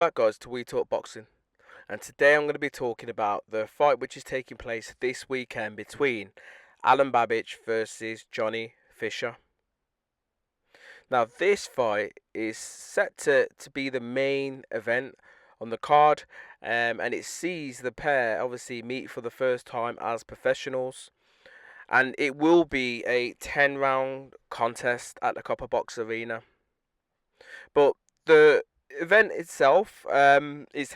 Back guys to We Talk Boxing, and today I'm going to be talking about the fight which is taking place this weekend between Alen Babic versus Johnny Fisher. Now this fight is set to be the main event on the card, and it sees the pair obviously meet for the first time as professionals, and it will be a 10 round contest at the Copper Box Arena. But the event itself is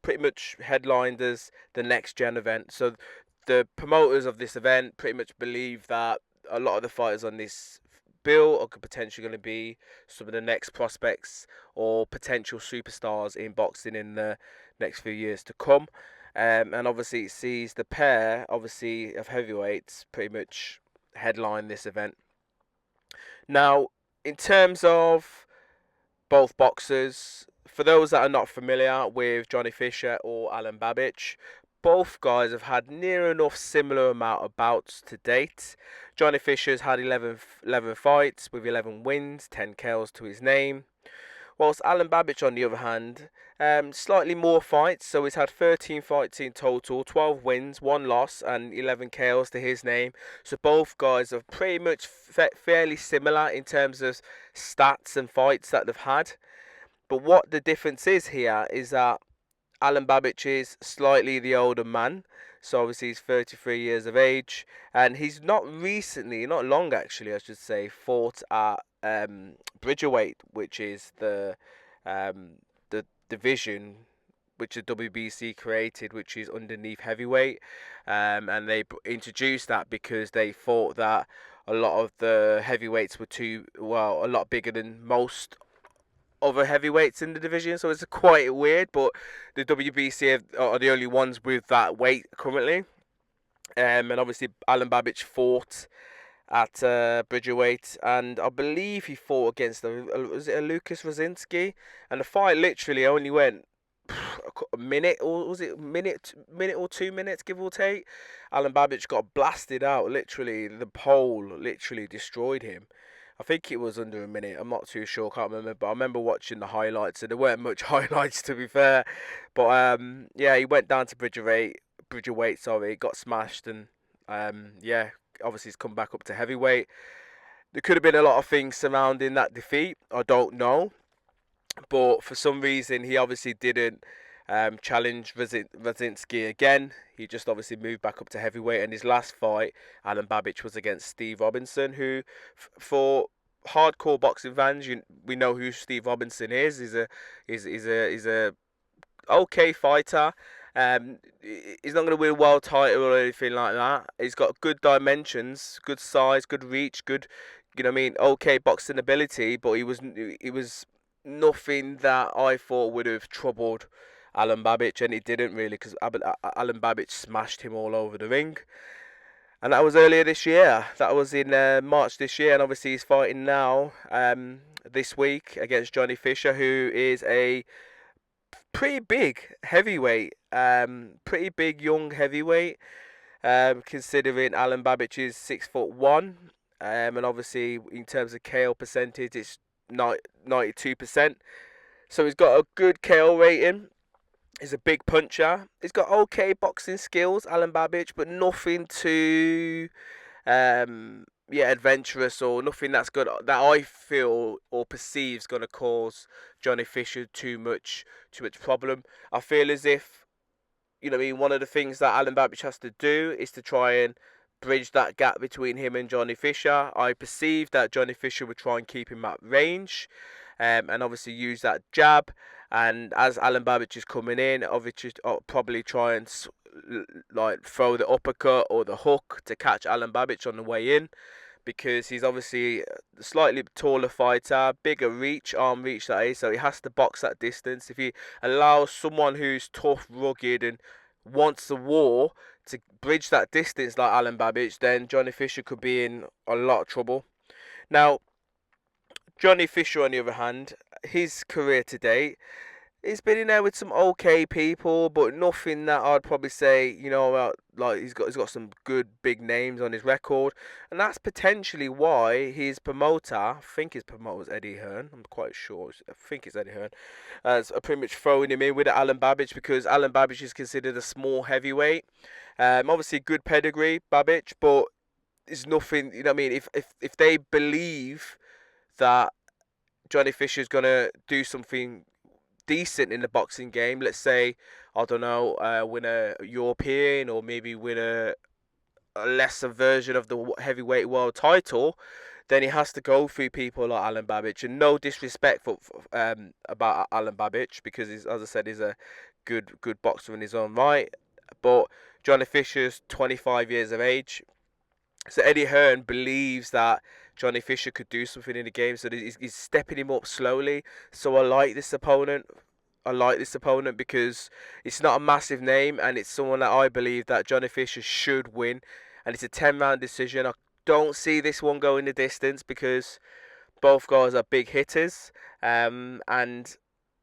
pretty much headlined as the next gen event. So the promoters of this event pretty much believe that a lot of the fighters on this bill are potentially going to be some of the next prospects or potential superstars in boxing in the next few years to come. And obviously it sees the pair obviously of heavyweights pretty much headline this event. Now, in terms of both boxers. For those that are not familiar with Johnny Fisher or Alen Babic, both guys have had near enough similar amount of bouts to date. Johnny Fisher's had 11 fights with 11 wins, 10 KOs to his name. Whilst Alen Babic, on the other hand, slightly more fights, so he's had 13 fights in total, 12 wins, 1 loss, and 11 KOs to his name. So both guys are pretty much fairly similar in terms of stats and fights that they've had. But what the difference is here is that Alen Babic is slightly the older man. So obviously he's 33 years of age, and he's not recently, not long actually, I should say, fought at Bridgerweight, which is the division which the WBC created, which is underneath heavyweight, and they introduced that because they thought that a lot of the heavyweights were a lot bigger than most other heavyweights in the division, so it's quite weird. But the WBC are the only ones with that weight currently, and obviously Alen Babic fought at Bridgerweight, and I believe he fought against was it a Lucas Rosinski, and the fight literally only went a minute, or was it minute or 2 minutes, give or take. Alen Babic got blasted out. Literally, the pole literally destroyed him. I think it was under a minute. I'm not too sure. Can't remember. But I remember watching the highlights, and there weren't much highlights to be fair. But yeah, he went down to Bridgerweight. Sorry, got smashed, and yeah, obviously he's come back up to heavyweight. There could have been a lot of things surrounding that defeat. I don't know, but for some reason he obviously didn't challenge Rosinski again. He just obviously moved back up to heavyweight, and his last fight, Alen Babic, was against Steve Robinson, who, for hardcore boxing fans, we know who Steve Robinson is. He's a okay fighter. He's not going to win a world title or anything like that. He's got good dimensions, good size, good reach, good, what I mean, okay boxing ability. But he was nothing that I thought would have troubled Alen Babic, and it didn't really, because Alen Babic smashed him all over the ring. And that was earlier this year. That was in March this year, and obviously he's fighting now this week against Johnny Fisher, who is a pretty big heavyweight, pretty big young heavyweight, considering Alen Babic is 6'1", and obviously in terms of KO percentage, it's 92%. So he's got a good KO rating. He's a big puncher. He's got okay boxing skills, Alen Babic, but nothing too adventurous, or nothing that's good that I feel or perceives going to cause Johnny Fisher too much problem. I feel as if, one of the things that Alen Babic has to do is to try and bridge that gap between him and Johnny Fisher. I perceive that Johnny Fisher would try and keep him at range, and obviously use that jab. And as Alen Babic is coming in, obviously I'll probably try and like throw the uppercut or the hook to catch Alen Babic on the way in, because he's obviously a slightly taller fighter, bigger reach, arm reach that is, so he has to box that distance. If he allows someone who's tough, rugged, and wants the war to bridge that distance like Alen Babic, then Johnny Fisher could be in a lot of trouble. Now, Johnny Fisher, on the other hand, his career to date, He's been in there with some okay people, but nothing that I'd probably say, like he's got some good big names on his record, and that's potentially why his promoter, I think his promoter was Eddie Hearn. I'm quite sure. I think it's Eddie Hearn. Is pretty much throwing him in with Alen Babic because Alen Babic is considered a small heavyweight. Obviously good pedigree, Babic, but it's nothing. You know what I mean? If they believe that Johnny Fisher's gonna do something decent in the boxing game, let's say, I don't know, win a European or maybe win a lesser version of the heavyweight world title, then he has to go through people like Alen Babic. And no disrespect about Alen Babic because he's, as I said, he's a good boxer in his own right. But Johnny Fisher's 25 years of age. So Eddie Hearn believes that Johnny Fisher could do something in the game, so he's stepping him up slowly. So I like this opponent. I like this opponent because it's not a massive name and it's someone that I believe that Johnny Fisher should win, and it's a 10-round decision. I don't see this one going the distance because both guys are big hitters, and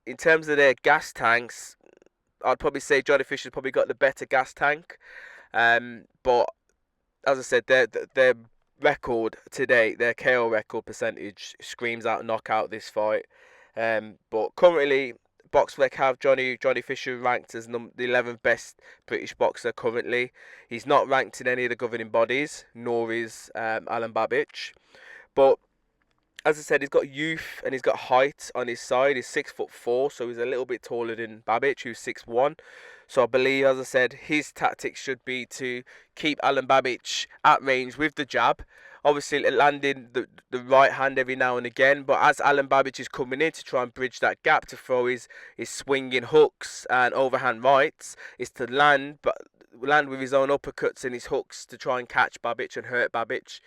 in terms of their gas tanks, I'd probably say Johnny Fisher's probably got the better gas tank, but as I said, their record today, their KO record percentage screams out knockout this fight. But currently, Boxrec have Johnny Fisher ranked as the 11th best British boxer currently. He's not ranked in any of the governing bodies, nor is Alen Babic. But as I said, he's got youth and he's got height on his side. He's 6'4", so he's a little bit taller than Babic, who's 6'1". So I believe, as I said, his tactics should be to keep Alen Babic at range with the jab. Obviously, landing the right hand every now and again. But as Alen Babic is coming in to try and bridge that gap to throw his swinging hooks and overhand rights, is to land with his own uppercuts and his hooks to try and catch Babic and hurt Babic.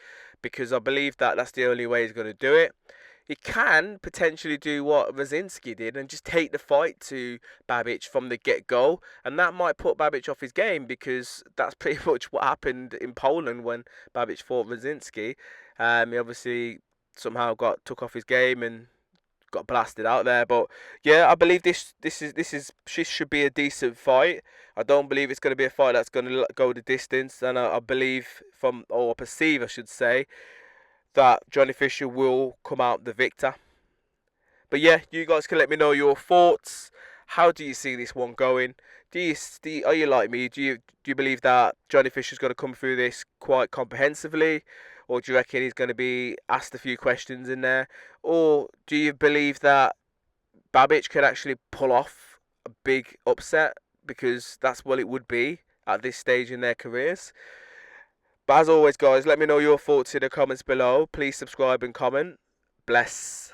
Because I believe that that's the only way he's going to do it. He can potentially do what Rosinski did and just take the fight to Babic from the get-go, and that might put Babic off his game because that's pretty much what happened in Poland when Babic fought Rosinski. He obviously somehow got took off his game and got blasted out there. But yeah, I believe this should be a decent fight. I don't believe it's going to be a fight that's going to go the distance, and I believe or perceive, I should say, that Johnny Fisher will come out the victor. But yeah, you guys can let me know your thoughts. How do you see this one going? Are you like me? Do you believe that Johnny Fisher's going to come through this quite comprehensively, or do you reckon he's going to be asked a few questions in there, or do you believe that Babic could actually pull off a big upset because that's what it would be at this stage in their careers? But as always, guys, let me know your thoughts in the comments below. Please subscribe and comment. Bless.